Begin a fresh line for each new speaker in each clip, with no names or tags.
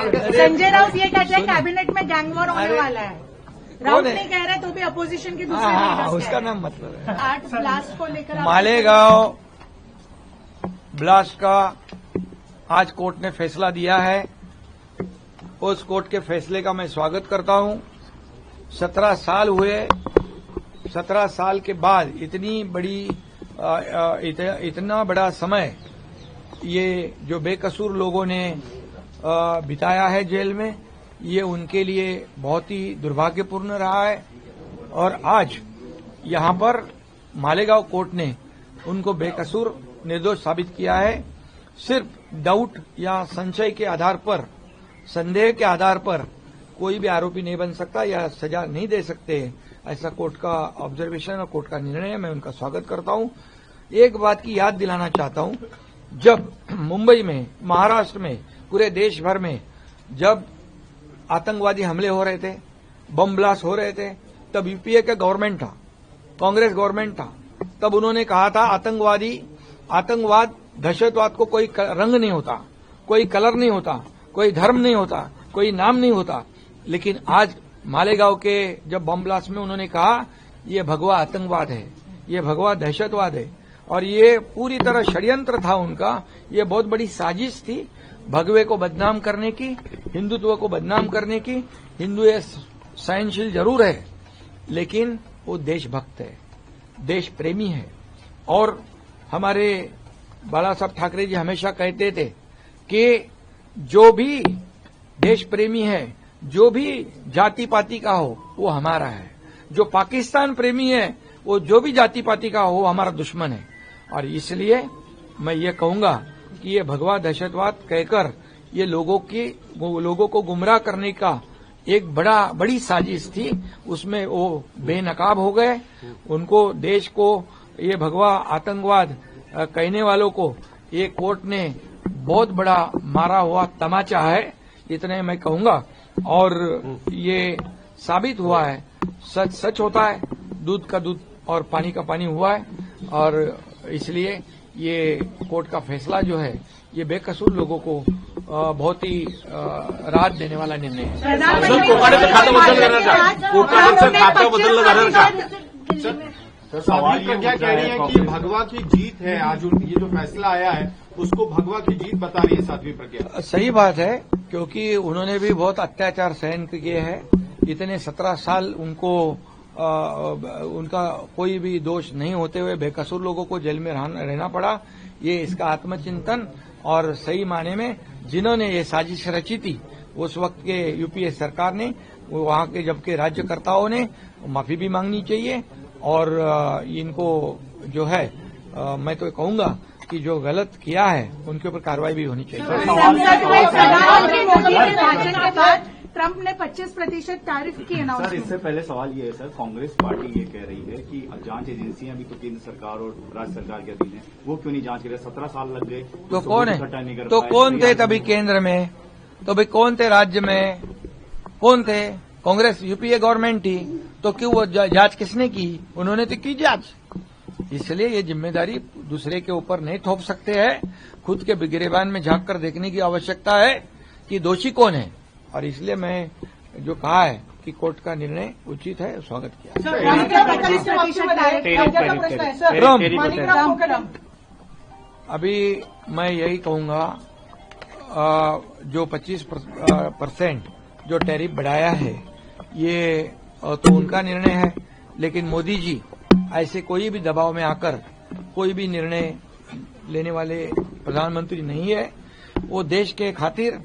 संजय राउत ये कहते हैं कैबिनेट में गैंग वॉर होने वाला है। राउत नहीं कह रहे तो भी अपोजिशन के दूसरे लीडर्स
उसका नाम मतलब है।
8 ब्लास्ट को लेकर
मालेगांव ब्लास्ट का आज कोर्ट ने फैसला दिया है। उस कोर्ट के फैसले का मैं स्वागत करता हूं। 17 साल हुए, 17 साल के बाद इतना बड़ा समय ये जो बेकसूर लोगों ने बिताया है जेल में, ये उनके लिए बहुत ही दुर्भाग्यपूर्ण रहा है। और आज यहां पर मालेगांव कोर्ट ने उनको बेकसूर निर्दोष साबित किया है। सिर्फ डाउट या संशय के आधार पर, संदेह के आधार पर कोई भी आरोपी नहीं बन सकता या सजा नहीं दे सकते। ऐसा कोर्ट का ऑब्जर्वेशन और कोर्ट का निर्णय है। मैं उनका स्वागत करता हूं। एक बात की याद दिलाना चाहता हूं, जब मुंबई में, महाराष्ट्र में, पूरे देश भर में जब आतंकवादी हमले हो रहे थे, बम ब्लास्ट हो रहे थे, तब यूपीए का गवर्नमेंट था, कांग्रेस गवर्नमेंट था। तब उन्होंने कहा था आतंकवाद, दहशतवाद को कोई रंग नहीं होता, कोई कलर नहीं होता, कोई धर्म नहीं होता, कोई नाम नहीं होता। लेकिन आज मालेगांव के जब बम ब्लास्ट में उन्होंने कहा ये भगवा आतंकवाद है, ये भगवा दहशतवाद है, और ये पूरी तरह षड्यंत्र था उनका। ये बहुत बड़ी साजिश थी भगवे को बदनाम करने की, हिंदुत्व को बदनाम करने की। हिंदू ये सहनशील जरूर है, लेकिन वो देशभक्त है, देश प्रेमी है। और हमारे बाला साहब ठाकरे जी हमेशा कहते थे कि जो भी देश प्रेमी है, जो भी जाति पाति का हो, वो हमारा है। जो पाकिस्तान प्रेमी है, वो जो भी जाति पाति का हो, वो हमारा दुश्मन है। और इसलिए मैं ये कहूंगा कि ये भगवा दहशतवाद कहकर ये लोगों को गुमराह करने का एक बड़ी साजिश थी। उसमें वो बेनकाब हो गए। उनको, देश को, ये भगवा आतंकवाद कहने वालों को ये कोर्ट ने बहुत बड़ा मारा हुआ तमाचा है, इतने मैं कहूंगा। और ये साबित हुआ है, सच सच होता है, दूध का दूध और पानी का पानी हुआ है। और इसलिए ये कोर्ट का फैसला जो है, ये बेकसूर लोगों को बहुत ही राहत देने वाला निर्णय है।
सर, सवाल ये क्या कह रही है कि भगवा की जीत है। आज ये जो फैसला आया है उसको भगवा की जीत बता रही है साध्वी प्रज्ञा।
सही बात है, क्योंकि उन्होंने भी बहुत अत्याचार सहन किए हैं। इतने 17 साल उनका कोई भी दोष नहीं होते हुए बेकसूर लोगों को जेल में रहना पड़ा। ये इसका आत्मचिंतन, और सही माने में जिन्होंने ये साजिश रची थी उस वक्त के यूपीए सरकार ने, वहां के जबकि राज्यकर्ताओं ने माफी भी मांगनी चाहिए। और इनको जो है, मैं तो कहूंगा कि जो गलत किया है उनके ऊपर कार्रवाई भी होनी चाहिए।
ट्रंप ने 25% टैरिफ की अनाउंस।
सर, इससे पहले सवाल ये है सर, कांग्रेस पार्टी ये कह रही है कि जांच एजेंसियां भी तो केंद्र सरकार और राज्य सरकार के अधीन है, वो क्यों नहीं जांच कर रहे? 17 साल लग गए
तो कौन है? तो कौन थे तभी केंद्र में? तो भाई कौन थे राज्य में? कौन थे? कांग्रेस, यूपीए गवर्नमेंट थी। तो क्यों वो जांच किसने की? उन्होंने तो की जांच। इसलिए ये जिम्मेदारी दूसरे के ऊपर नहीं थोप सकते हैं। खुद के गिरेबान में झांक कर देखने की आवश्यकता है कि दोषी कौन है। और इसलिए मैं जो कहा है कि कोर्ट का निर्णय उचित है, स्वागत किया। अभी मैं यही कहूंगा, जो 25% जो टैरिफ बढ़ाया है, ये तो उनका निर्णय है। लेकिन मोदी जी ऐसे कोई भी दबाव में आकर कोई भी निर्णय लेने वाले प्रधानमंत्री नहीं है। वो देश के खातिर,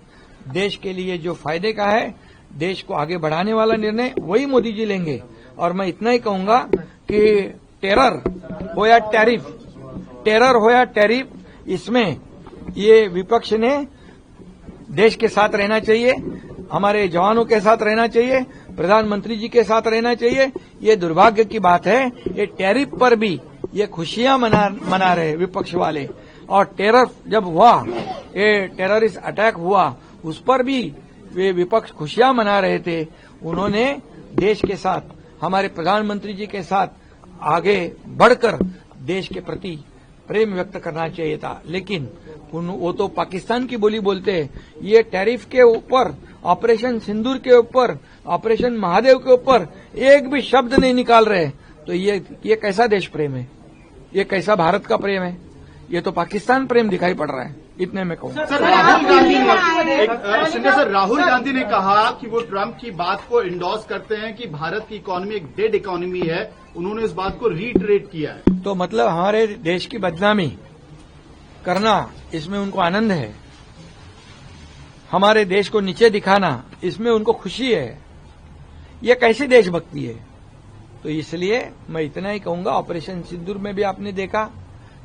देश के लिए जो फायदे का है, देश को आगे बढ़ाने वाला निर्णय वही मोदी जी लेंगे। और मैं इतना ही कहूंगा कि टेरर हो या टैरिफ, इसमें ये विपक्ष ने देश के साथ रहना चाहिए, हमारे जवानों के साथ रहना चाहिए, प्रधानमंत्री जी के साथ रहना चाहिए। ये दुर्भाग्य की बात है, ये टैरिफ पर भी ये खुशियां मना रहे विपक्ष वाले। और टेरर जब हुआ, ये टेररिस्ट अटैक हुआ, उस पर भी वे विपक्ष खुशियां मना रहे थे। उन्होंने देश के साथ, हमारे प्रधानमंत्री जी के साथ आगे बढ़कर देश के प्रति प्रेम व्यक्त करना चाहिए था। लेकिन वो तो पाकिस्तान की बोली बोलते हैं। ये टैरिफ के ऊपर, ऑपरेशन सिंदूर के ऊपर, ऑपरेशन महादेव के ऊपर एक भी शब्द नहीं निकाल रहे। तो ये कैसा देश प्रेम है? ये कैसा भारत का प्रेम है? ये तो पाकिस्तान प्रेम दिखाई पड़ रहा है। इतने में कहूँ
सर, राहुल गांधी ने कहा कि वो ट्रंप की बात को इंडोर्स करते हैं कि भारत की इकोनॉमी एक डेड इकोनॉमी है। उन्होंने इस बात को रीइटरेट किया है।
तो मतलब हमारे देश की बदनामी करना, इसमें उनको आनंद है। हमारे देश को नीचे दिखाना, इसमें उनको खुशी है। ये कैसी देशभक्ति है? तो इसलिए मैं इतना ही कहूंगा, ऑपरेशन सिंदूर में भी आपने देखा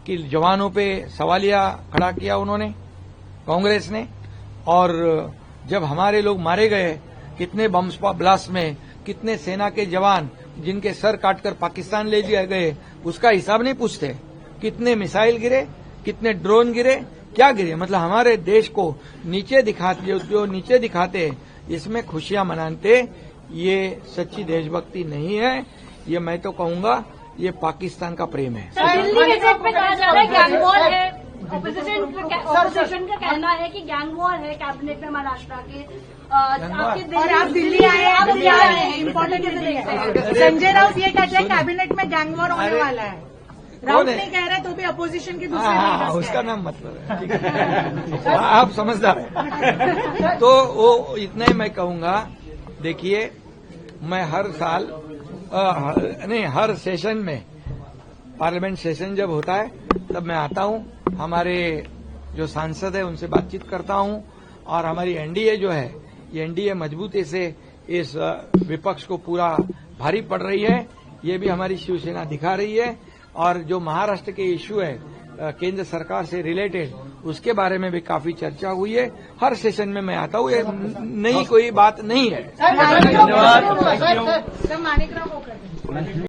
कि जवानों पे सवालिया खड़ा किया उन्होंने, कांग्रेस ने। और जब हमारे लोग मारे गए, कितने बम ब्लास्ट में कितने सेना के जवान जिनके सर काटकर पाकिस्तान ले दिए गए, उसका हिसाब नहीं पूछते। कितने मिसाइल गिरे, कितने ड्रोन गिरे, क्या गिरे? मतलब हमारे देश को नीचे दिखाते, जो नीचे दिखाते, इसमें खुशियां मनाते, ये सच्ची देशभक्ति नहीं है। ये मैं तो कहूंगा ये पाकिस्तान का प्रेम है।
दिल्ली गेजेट में कहा जा रहा है गैंग वॉर है। ऑपोजिशन का कहना है कि गैंग वॉर है कैबिनेट में महाराष्ट्र के।
और आप दिल्ली आए हैं, इम्पोर्टेंट संजय राउत ये कहते हैं कैबिनेट में गैंग वॉर होने वाला है। राउत नहीं कह रहे तो भी अपोजिशन की दूसरे लीडर्स
उसका नाम मतलब है। आप समझदार हैं। तो वो इतना ही मैं कहूंगा। देखिए, मैं हर साल हर सेशन में, पार्लियामेंट सेशन जब होता है तब मैं आता हूं, हमारे जो सांसद है उनसे बातचीत करता हूं। और हमारी एनडीए जो है, ये एनडीए मजबूती से इस विपक्ष को पूरा भारी पड़ रही है। ये भी हमारी शिवसेना दिखा रही है। और जो महाराष्ट्र के इश्यू है केंद्र सरकार से रिलेटेड, उसके बारे में भी काफी चर्चा हुई है। हर सेशन में मैं आता हूँ, ये नई कोई बात नहीं है।
मानिक राव